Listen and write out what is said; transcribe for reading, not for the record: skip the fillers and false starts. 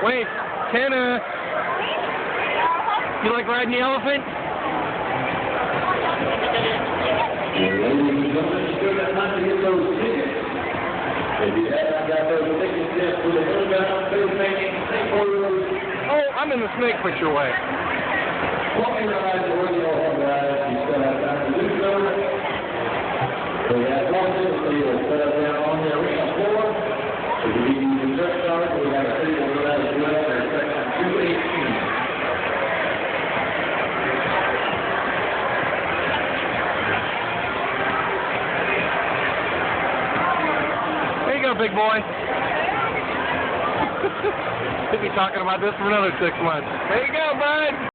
Wait, Kenna. You like riding the elephant? Ladies and gentlemen, you still got time to get those tickets. If you haven't got those tickets yet for the Hillbound Face Painting Snake Orioles, Oh, I'm in the snake picture way. walking rides or the all rides, you still have time to do so. So we have one ticket for you to set up down on the arena floor. If you need to check start, we have a table for that as well. There's section 218. There you go, big boy. We'll be talking about this for another 6 months. There you go, bud.